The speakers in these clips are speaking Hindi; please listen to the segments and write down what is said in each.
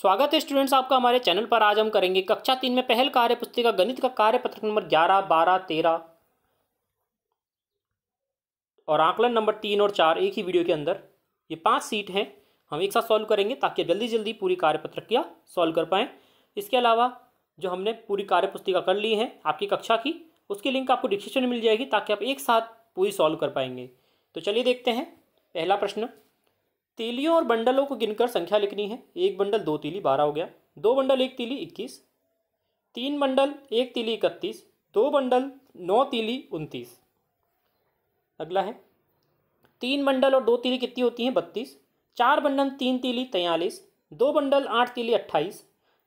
स्वागत है स्टूडेंट्स आपका हमारे चैनल पर। आज हम करेंगे कक्षा 3 में पहल कार्य पुस्तिका गणित का कार्यपत्रक नंबर 11, 12, 13 और आकलन नंबर 3 और 4 एक ही वीडियो के अंदर। ये 5 सीट हैं, हम एक साथ सॉल्व करेंगे ताकि जल्दी जल्दी पूरी कार्यपत्रक क्या सॉल्व कर पाएँ। इसके अलावा जो हमने पूरी कार्य पुस्तिका कर ली है आपकी कक्षा की, उसकी लिंक आपको डिस्क्रिप्शन में मिल जाएगी ताकि आप एक साथ पूरी सॉल्व कर पाएंगे। तो चलिए देखते हैं। पहला प्रश्न, तीलियों और बंडलों को गिनकर संख्या लिखनी है। एक बंडल 2 तीली 12 हो गया, 2 बंडल 1 तीली 21, 3 बंडल 1 तीली 31, 2 बंडल 9 तीली 29। अगला है 3 बंडल और 2 तीली कितनी होती हैं 32, 4 बंडल 3 तीली 43, 2 बंडल 8 तीली 28,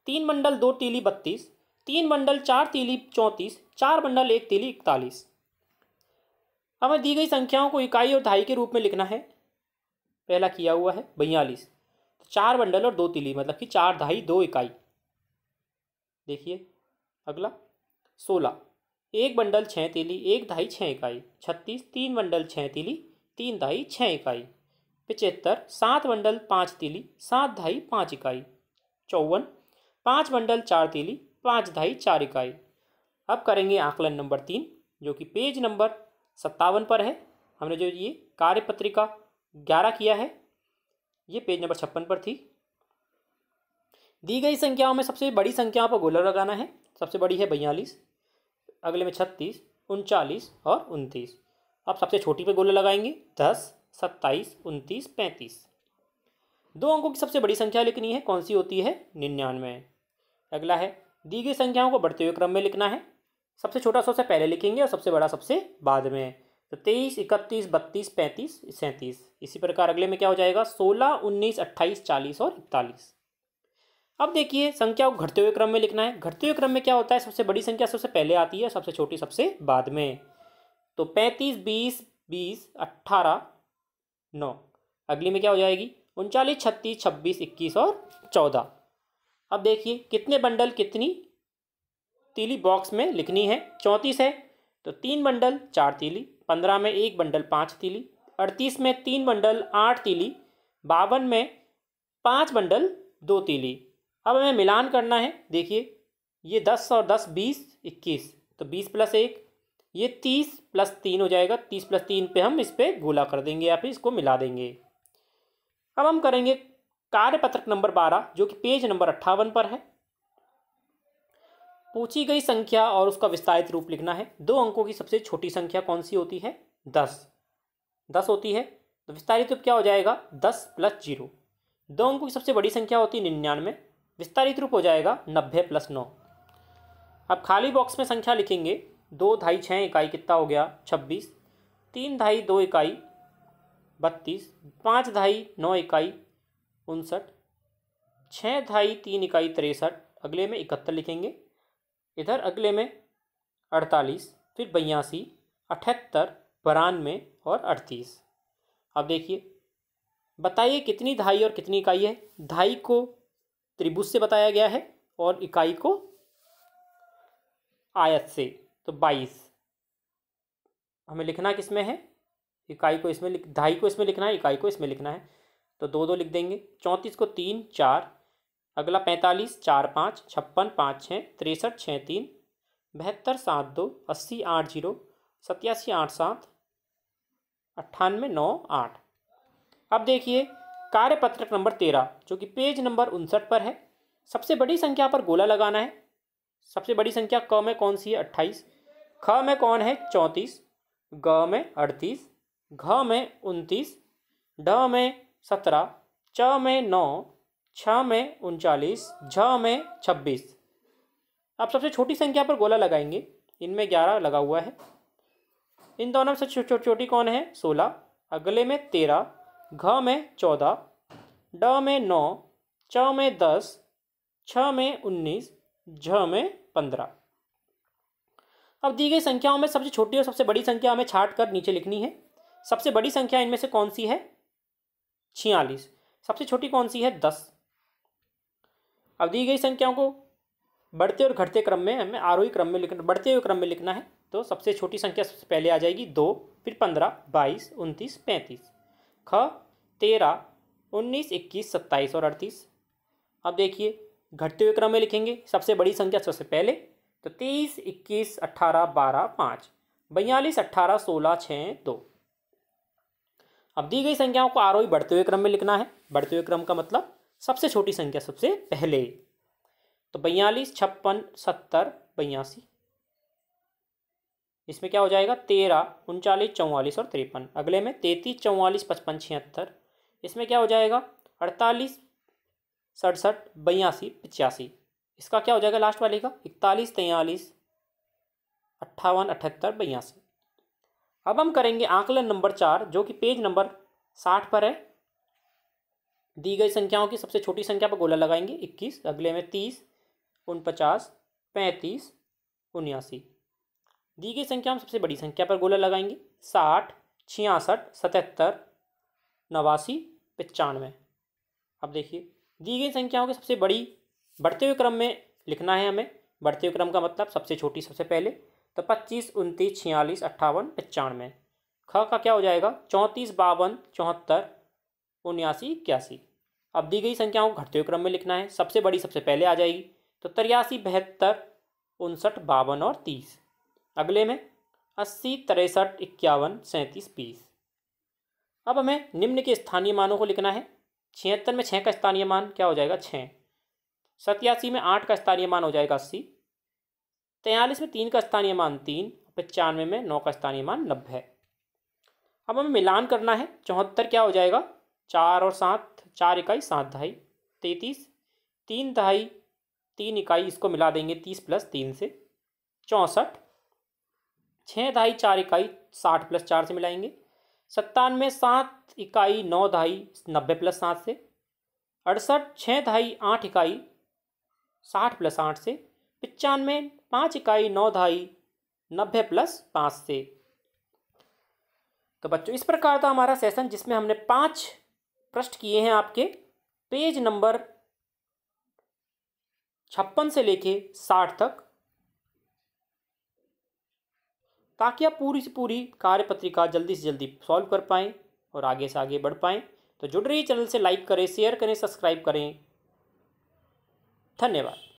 3 बंडल 2 तीली 32, 3 बंडल 4 तीली 34, 4 बंडल 1 तीली 41। हमें दी गई संख्याओं को इकाई और दहाई के रूप में लिखना है। पहला किया हुआ है 42, तो 4 बंडल और 2 तीली मतलब कि 4 दहाई 2 इकाई। देखिए अगला 16, 1 बंडल 6 तीली 1 दहाई 6 इकाई। 36, 3 बंडल 6 तीली 3 दहाई 6 इकाई। 75, 7 बंडल 5 तीली 7 दहाई 5 इकाई। 54, 5 बंडल 4 तीली 5 दहाई 4 इकाई। अब करेंगे आकलन नंबर 3 जो कि पेज नंबर 57 पर है। हमने जो ये कार्यपत्रिका 11 किया है, ये पेज नंबर 56 पर थी। दी गई संख्याओं में सबसे बड़ी संख्याओं पर गोला लगाना है। सबसे बड़ी है 42, अगले में 36, 39 और 29। अब सबसे छोटी पे गोला लगाएंगे 10, 27, 29, 35। 2 अंकों की सबसे बड़ी संख्या लिखनी है, कौन सी होती है 99। अगला है दी गई संख्याओं को बढ़ते हुए क्रम में लिखना है। सबसे छोटा सबसे पहले लिखेंगे और सबसे बड़ा सबसे बाद में। तो 23, 31, 32, 35, 37। इसी प्रकार अगले में क्या हो जाएगा 16, 19, 28, 40 और 41। अब देखिए संख्या को घटते हुए क्रम में लिखना है। घटते हुए क्रम में क्या होता है, सबसे बड़ी संख्या सबसे पहले आती है, सबसे छोटी सबसे बाद में। तो 35, 20, 20, 18, 9। अगली में क्या हो जाएगी 39, 36, 26, 21 और 14। अब देखिए कितने बंडल कितनी तीली बॉक्स में लिखनी है। 34 है तो 3 बंडल 4 तीली, 15 में 1 बंडल 5 तीली, 38 में 3 बंडल 8 तीली, 52 में 5 बंडल 2 तीली। अब हमें मिलान करना है। देखिए ये 10 और 10 20, 21, तो 20 + 1 ये 30 + 3 हो जाएगा। 30 + 3 पे हम इस पर गोला कर देंगे या फिर इसको मिला देंगे। अब हम करेंगे कार्यपत्रक नंबर 12 जो कि पेज नंबर 58 पर है। पूछी गई संख्या और उसका विस्तारित रूप लिखना है। 2 अंकों की सबसे छोटी संख्या कौन सी होती है 10 होती है। तो विस्तारित रूप क्या हो जाएगा 10 + 0। 2 अंकों की सबसे बड़ी संख्या होती है 99, विस्तारित रूप हो जाएगा 90 + 9। अब खाली बॉक्स में संख्या लिखेंगे। 2 दहाई 6 इकाई कितना हो गया 26, 3 दहाई 2 इकाई 32, 5 दहाई 9 इकाई 59, 6 दहाई 3 इकाई 63। अगले में 71 लिखेंगे। इधर अगले में 48, फिर 82, 78, 92 और 38। अब देखिए बताइए कितनी दहाई और कितनी इकाई है। दहाई को त्रिभुज से बताया गया है और इकाई को आयत से। तो 22 हमें लिखना किस में है, इकाई को इसमें दहाई को इसमें लिखना है, इकाई को इसमें लिखना है। तो 2 2 लिख देंगे। 34 को 3 4, अगला 45 4 5, 56 5 6, 63 6 3, 72 7 2, 80 8 0, 87 8 7, 98 9 8। अब देखिए कार्यपत्रक नंबर 13 जो कि पेज नंबर 59 पर है। सबसे बड़ी संख्या पर गोला लगाना है। सबसे बड़ी संख्या क में कौन सी है 28, ख में कौन है 34, ग में 38, घ में 29, ढ में 17, च में 9, छ में 39, झ में 26। अब सबसे छोटी संख्या पर गोला लगाएंगे। इनमें 11 लगा हुआ है। इन दोनों में से छोटी कौन है 16, अगले में 13, घ में 14, ड में 9, च में 10, छ में 19, झ में 15। अब दी गई संख्याओं में सबसे छोटी और सबसे बड़ी संख्या हमें छांट कर नीचे लिखनी है। सबसे बड़ी संख्या इनमें से कौन सी है 46, सबसे छोटी कौन सी है 10। अब दी गई संख्याओं को बढ़ते और घटते क्रम में हमें आरोही क्रम में लिखना, बढ़ते हुए क्रम में लिखना है। तो सबसे छोटी संख्या सबसे पहले आ जाएगी 2, फिर 15, 22, 29, 35, ख 13, 19, 21, 27 और 38। अब देखिए घटते हुए क्रम में लिखेंगे, सबसे बड़ी संख्या सबसे पहले, तो 23, 21, 18, 12, 5, 42, 18, 16, 6, 2। अब दी गई संख्याओं को आरोही बढ़ते हुए क्रम में लिखना है। बढ़ते हुए क्रम का मतलब सबसे छोटी संख्या सबसे पहले, तो 42, 56, 70, 82। इसमें क्या हो जाएगा 13, 39, 44 और 53। अगले में 33, 44, 55, 76। इसमें क्या हो जाएगा 48, 67, 82, 85। इसका क्या हो जाएगा लास्ट वाले का 41, 43, 58, 78, 82। अब हम करेंगे आकलन नंबर 4 जो कि पेज नंबर 60 पर है। दी गई संख्याओं की सबसे छोटी संख्या पर गोला लगाएंगे 21, अगले में 30, 49, 35, 79। दी गई संख्या में सबसे बड़ी संख्या पर गोला लगाएंगे 60, 66, 77, 89, 95। अब देखिए दी गई संख्याओं की सबसे बड़ी बढ़ते हुए क्रम में लिखना है हमें। बढ़ते हुए क्रम का मतलब सबसे छोटी सबसे पहले, तो 25, 29, 46, 58, 95। ख का क्या हो जाएगा 34, 52, 74, 79, 81। अब दी गई संख्याओं को घटते हुए क्रम में लिखना है। सबसे बड़ी सबसे पहले आ जाएगी, तो 83, 72, 59, 52 और 30। अगले में 80, 63, 51, 37, 20। अब हमें निम्न के स्थानीय मानों को लिखना है। 76 में 6 का स्थानीय मान क्या हो जाएगा 6, 87 में 8 का स्थानीय मान हो जाएगा 80, 43 में 3 का स्थानीय मान 3, 95 में 9 का स्थानीय मान 90 है। अब हमें मिलान करना है। 74 क्या हो जाएगा 4 और 7, 4 इकाई 7 दहाई, 33, 3 दहाई 3 इकाई, इसको मिला देंगे 30 प्लस 3 से, 64, 6 दहाई 4 इकाई 60 प्लस 4 से मिलाएंगे, 97, 7 इकाई 9 दहाई 90 प्लस 7 से, 68, 6 दहाई 8 इकाई 60 प्लस 8 से, 95, 5 इकाई 9 दहाई 90 प्लस 5 से। तो बच्चों इस प्रकार था हमारा सेशन जिसमें हमने 5 प्रश्न किए हैं आपके पेज नंबर 56 से लेके 60 तक, ताकि आप पूरी से पूरी कार्यपत्रिका जल्दी से जल्दी सॉल्व कर पाएँ और आगे से आगे बढ़ पाएँ। तो जुड़ रहिए चैनल से, लाइक करें, शेयर करें, सब्सक्राइब करें। धन्यवाद।